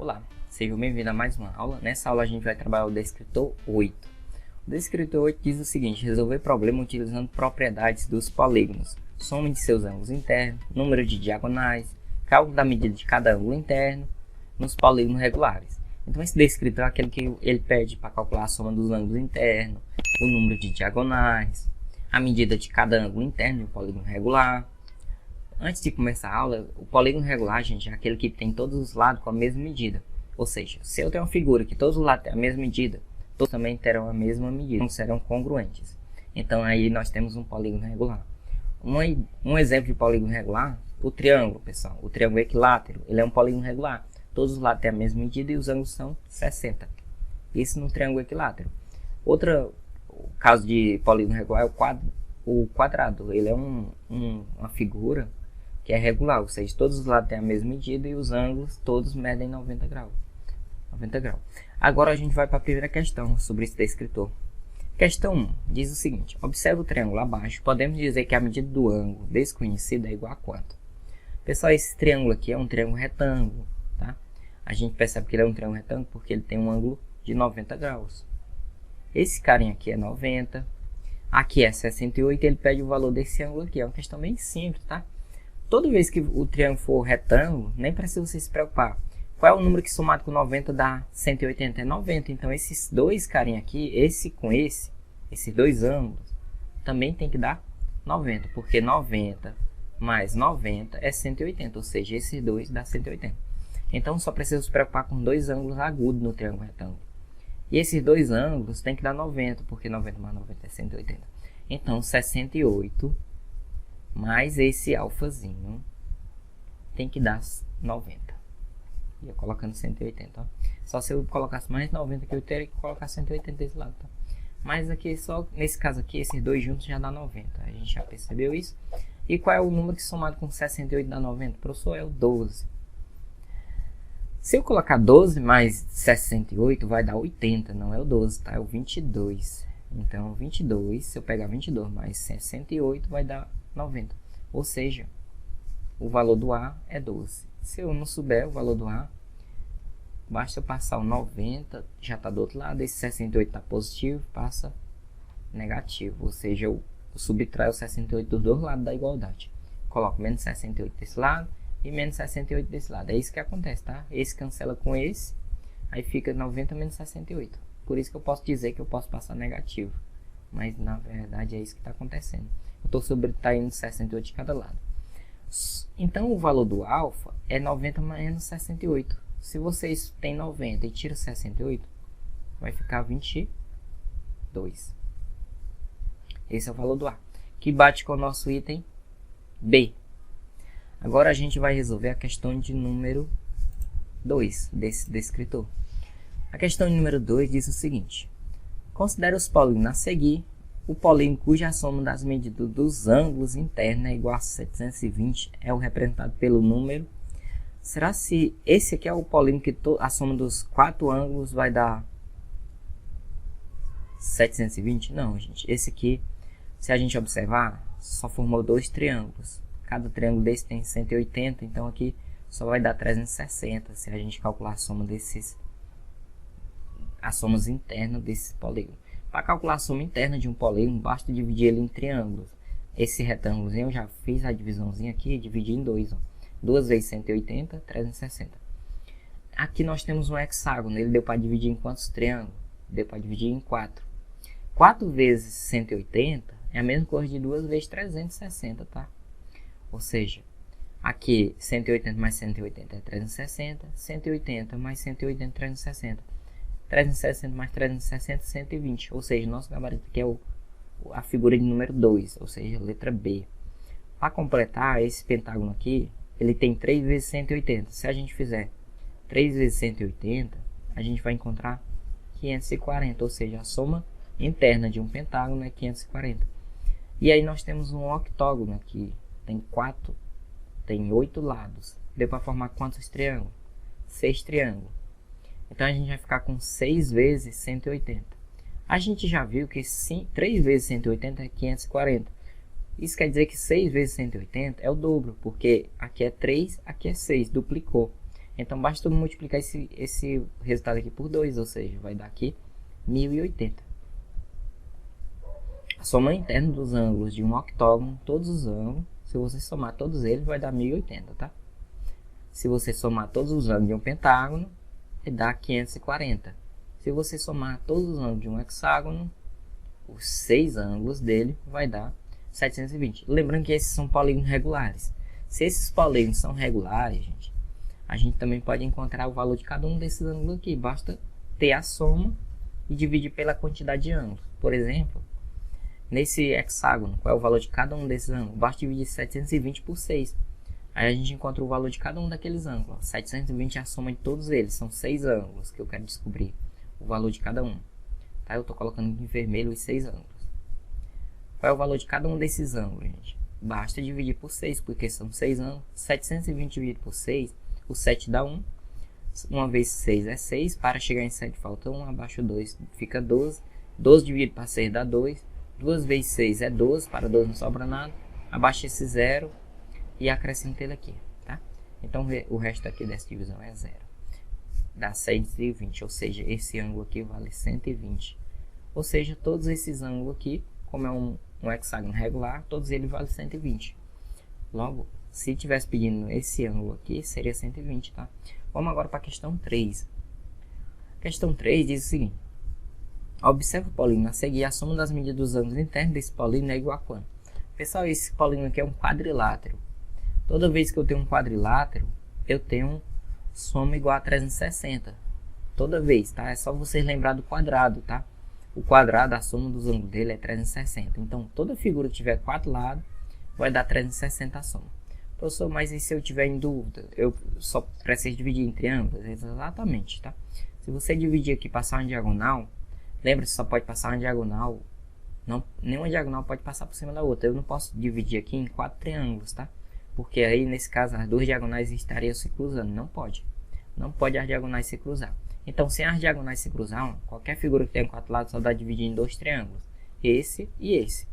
Olá, seja bem-vindo a mais uma aula. Nessa aula a gente vai trabalhar o descritor 8. O descritor 8 diz o seguinte: resolver problema utilizando propriedades dos polígonos, soma de seus ângulos internos, número de diagonais, cálculo da medida de cada ângulo interno nos polígonos regulares. Então esse descritor é aquele que ele pede para calcular a soma dos ângulos internos, o número de diagonais, a medida de cada ângulo interno de um polígono regular. Antes de começar a aula, o polígono regular, gente, é aquele que tem todos os lados com a mesma medida. Ou seja, se eu tenho uma figura que todos os lados têm a mesma medida, todos também terão a mesma medida, então serão congruentes. Então aí nós temos um polígono regular. Um exemplo de polígono regular, o triângulo, pessoal. O triângulo equilátero, ele é um polígono regular. Todos os lados têm a mesma medida e os ângulos são 60. Isso no triângulo equilátero. Outro caso de polígono regular é o quadrado. Ele é uma figura que é regular, ou seja, todos os lados têm a mesma medida e os ângulos todos medem 90 graus. Agora a gente vai para a primeira questão sobre esse descritor. Questão 1 diz o seguinte: observe o triângulo abaixo, podemos dizer que a medida do ângulo desconhecido é igual a quanto? Pessoal, esse triângulo aqui é um triângulo retângulo, tá? A gente percebe que ele é um triângulo retângulo porque ele tem um ângulo de 90 graus. Esse carinha aqui é 90, aqui é 68 e ele pede o valor desse ângulo aqui. É uma questão bem simples, tá? Toda vez que o triângulo for retângulo, nem precisa você se preocupar. Qual é o número que somado com 90 dá 180? É 90. Então esses dois carinha aqui, esse com esses dois ângulos, também tem que dar 90. Porque 90 mais 90 é 180. Ou seja, esses dois dá 180. Então só precisa se preocupar com dois ângulos agudos no triângulo retângulo. E esses dois ângulos tem que dar 90, porque 90 mais 90 é 180. Então 68 mais esse alfazinho tem que dar 90. E eu colocando 180, ó. Só se eu colocasse mais 90 que eu teria que colocar 180 desse lado, tá? Mas aqui só nesse caso aqui, esses dois juntos já dá 90. A gente já percebeu isso. E qual é o número que somado com 68 dá 90? Professor, é o 12. Se eu colocar 12 mais 68 vai dar 80, não é o 12, tá? É o 22. Então 22, se eu pegar 22 mais 68 vai dar 90, ou seja, o valor do A é 12. Se eu não souber o valor do A, basta eu passar o 90, já está do outro lado, esse 68 está positivo, passa negativo, ou seja, eu subtraio o 68 dos dois lados da igualdade. Coloco menos 68 desse lado e menos 68 desse lado. É isso que acontece, tá? Esse cancela com esse, aí fica 90 menos 68. Por isso que eu posso dizer que eu posso passar negativo, mas na verdade é isso que está acontecendo. Eu estou subtraindo 68 de cada lado. Então o valor do alfa é 90 menos 68. Se vocês têm 90 e tiram 68, vai ficar 22. Esse é o valor do A, que bate com o nosso item B. Agora a gente vai resolver a questão de número 2 desse descritor. A questão de número 2 diz o seguinte: considere os polígonos a seguir. O polígono cuja soma das medidas dos ângulos internos é igual a 720 é o representado pelo número. Será se esse aqui é o polígono que a soma dos 4 ângulos vai dar 720? Não, gente. Esse aqui, se a gente observar, só formou 2 triângulos. Cada triângulo desse tem 180, então aqui só vai dar 360 se a gente calcular a soma as somas internas desse polígono. Para calcular a soma interna de um polígono, basta dividir ele em triângulos. Esse retângulozinho eu já fiz a divisãozinha aqui, dividi em 2. 2 vezes 180, 360. Aqui nós temos um hexágono, ele deu para dividir em quantos triângulos? Deu para dividir em 4. 4 vezes 180 é a mesma coisa de 2 vezes 360, tá? Ou seja, aqui 180 mais 180 é 360, 180 mais 180 é 360. 360 mais 360, 120. Ou seja, nosso gabarito aqui é a figura de número 2, ou seja, letra B. Para completar, esse pentágono aqui, ele tem 3 vezes 180. Se a gente fizer 3 vezes 180, a gente vai encontrar 540, ou seja, a soma interna de um pentágono é 540. E aí nós temos um octógono aqui, tem 8 lados. Deu para formar quantos triângulos? 6 triângulos. Então a gente vai ficar com 6 vezes 180. A gente já viu que 3 vezes 180 é 540. Isso quer dizer que 6 vezes 180 é o dobro, porque aqui é 3, aqui é 6, duplicou. Então basta multiplicar esse resultado aqui por 2, ou seja, vai dar aqui 1080. A soma interna dos ângulos de um octógono, todos os ângulos, se você somar todos eles, vai dar 1080, tá? Se você somar todos os ângulos de um pentágono, vai dar 540. Se você somar todos os ângulos de um hexágono, os 6 ângulos dele vai dar 720. Lembrando que esses são polígonos regulares. Se esses polígonos são regulares, gente, a gente também pode encontrar o valor de cada um desses ângulos aqui. Basta ter a soma e dividir pela quantidade de ângulos. Por exemplo, nesse hexágono, qual é o valor de cada um desses ângulos? Basta dividir 720 por 6. Aí a gente encontra o valor de cada um daqueles ângulos. 720 é a soma de todos eles. São 6 ângulos que eu quero descobrir o valor de cada um. Tá? Eu estou colocando em vermelho os 6 ângulos. Qual é o valor de cada um desses ângulos, gente? Basta dividir por 6, porque são 6 ângulos. 720 dividido por 6, o 7 dá 1. 1 vezes 6 é 6. Para chegar em 7 falta 1. Abaixo 2 fica 12. 12 dividido para 6 dá 2. 2 vezes 6 é 12. Para 12 não sobra nada. Abaixo esse 0 e acrescenta ele aqui. Tá? Então o resto aqui dessa divisão é 0. Dá 120. Ou seja, esse ângulo aqui vale 120. Ou seja, todos esses ângulos aqui, como é um hexágono regular, todos eles valem 120. Logo, se tivesse pedindo esse ângulo aqui, seria 120, tá? Vamos agora para a questão 3. A questão 3 diz o seguinte. Observe o polígono a seguir. A soma das medidas dos ângulos internos desse polígono é igual a quanto? Pessoal, esse polígono aqui é um quadrilátero. Toda vez que eu tenho um quadrilátero, eu tenho soma igual a 360. Toda vez, tá? É só vocês lembrar do quadrado, tá? O quadrado, a soma dos ângulos dele é 360. Então, toda figura que tiver 4 lados, vai dar 360 a soma. Professor, mas e se eu tiver em dúvida? Eu só preciso dividir entre ângulos? Exatamente, tá? Se você dividir aqui e passar uma diagonal, lembra que só pode passar uma diagonal. Não, nenhuma diagonal pode passar por cima da outra. Eu não posso dividir aqui em 4 triângulos, tá? Porque aí, nesse caso, as duas diagonais estariam se cruzando. Não pode. Não pode as diagonais se cruzar. Então, sem as diagonais se cruzar, qualquer figura que tenha 4 lados só dá dividir em 2 triângulos. Esse e esse.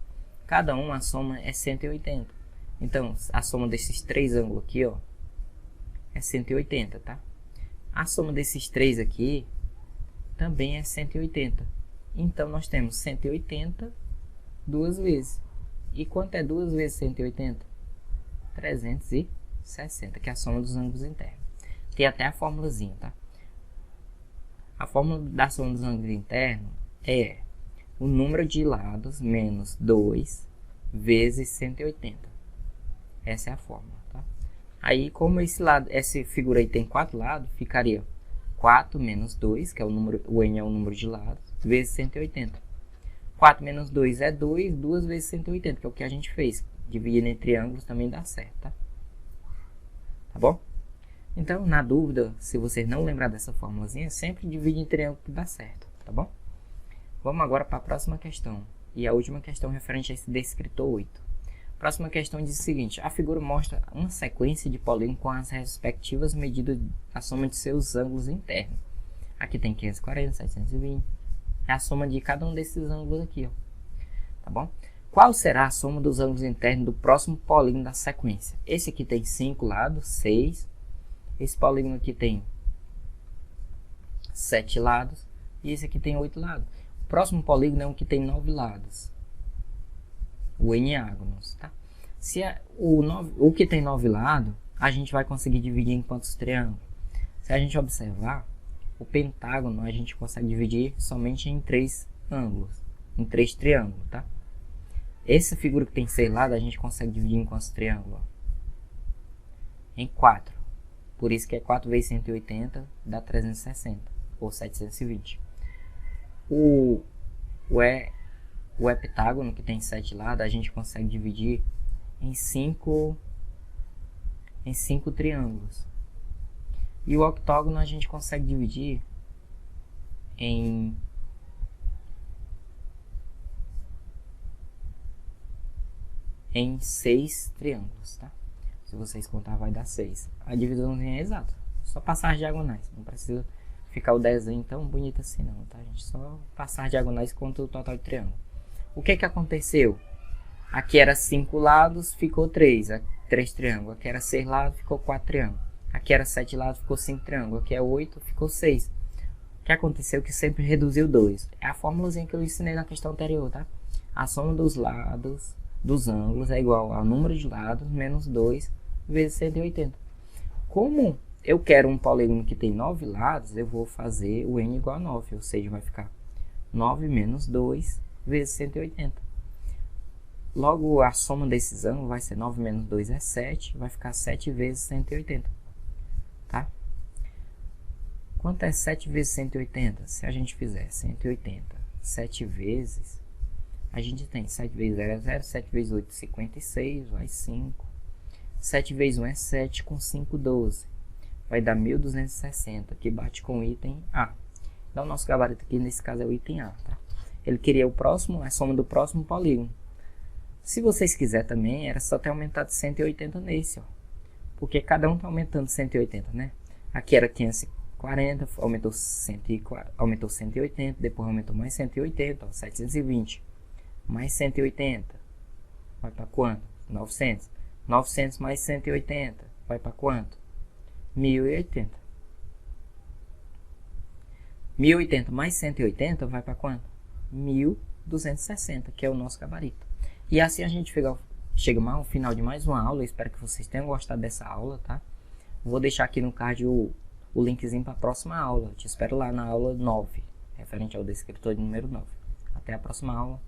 Cada um, a soma é 180. Então, a soma desses 3 ângulos aqui, ó, é 180, tá? A soma desses 3 aqui também é 180. Então, nós temos 180 duas vezes. E quanto é 2 vezes 180? 360, que é a soma dos ângulos internos. Tem até a formulazinha, tá? A fórmula da soma dos ângulos internos é o número de lados menos 2 vezes 180. Essa é a fórmula, tá? Aí, como essa figura aí tem 4 lados, ficaria 4 menos 2, que é o número, o n é o número de lados, vezes 180. 4 menos 2 é 2, 2 vezes 180, que é o que a gente fez. Dividindo entre ângulos também dá certo, tá? Tá bom? Então, na dúvida, se vocês não lembrar dessa formulazinha, sempre divide em triângulo que dá certo, tá bom? Vamos agora para a próxima questão. E a última questão referente a esse descritor 8. A próxima questão diz o seguinte. A figura mostra uma sequência de polígonos com as respectivas medidas da soma de seus ângulos internos. Aqui tem 540, 720. É a soma de cada um desses ângulos aqui, ó. Tá bom? Qual será a soma dos ângulos internos do próximo polígono da sequência? Esse aqui tem 5 lados, 6. Esse polígono aqui tem 7 lados. E esse aqui tem 8 lados. O próximo polígono é um que tem 9 lados. O eneágonos, tá? Se o que tem 9 lados, a gente vai conseguir dividir em quantos triângulos? Se a gente observar, o pentágono a gente consegue dividir somente em 3 ângulos. Em 3 triângulos, tá? Essa figura que tem 6 lados, a gente consegue dividir em quantos triângulos? Em 4. Por isso que é 4 vezes 180 dá 360, ou 720. O heptágono, que tem 7 lados, a gente consegue dividir em 5 triângulos. E o octógono a gente consegue dividir em 6 triângulos, tá? Se vocês contar, vai dar 6. A divisãozinha é exata. Só passar as diagonais. Não precisa ficar o desenho tão bonito assim não, tá, gente? Só passar as diagonais contra o total de triângulo. O que aconteceu? Aqui era 5 lados, ficou 3. 3 triângulos. Aqui era 6 lados, ficou 4 triângulos. Aqui era 7 lados, ficou 5 triângulos. Aqui é 8, ficou 6. O que aconteceu que sempre reduziu 2. É a formulazinha que eu ensinei na questão anterior, tá? A soma dos lados dos ângulos é igual ao número de lados menos 2 vezes 180. Como eu quero um polígono que tem 9 lados, eu vou fazer o n igual a 9, ou seja, vai ficar 9 menos 2 vezes 180. Logo, a soma desses ângulos vai ser 9 menos 2 é 7, vai ficar 7 vezes 180, tá? Quanto é 7 vezes 180? Se a gente fizer 180, 7 vezes, a gente tem 7 vezes 0 é 0, 7 vezes 8 é 56, vai 5. 7 vezes 1 é 7, com 5, 12. Vai dar 1260, que bate com o item A. Então, o nosso gabarito aqui, nesse caso, é o item A, tá? Ele queria o próximo, a soma do próximo polígono. Se vocês quiserem também, era só ter aumentado 180 nesse, ó. Porque cada um está aumentando 180, né? Aqui era 540, aumentou 180, depois aumentou mais 180, ó, 720. Mais 180, vai para quanto? 900. 900 mais 180, vai para quanto? 1080. 1080 mais 180 vai para quanto? 1260, que é o nosso gabarito. E assim a gente chega ao final de mais uma aula. Eu espero que vocês tenham gostado dessa aula, tá? Vou deixar aqui no card o linkzinho para a próxima aula. Eu te espero lá na aula 9, referente ao descritor de número 9. Até a próxima aula.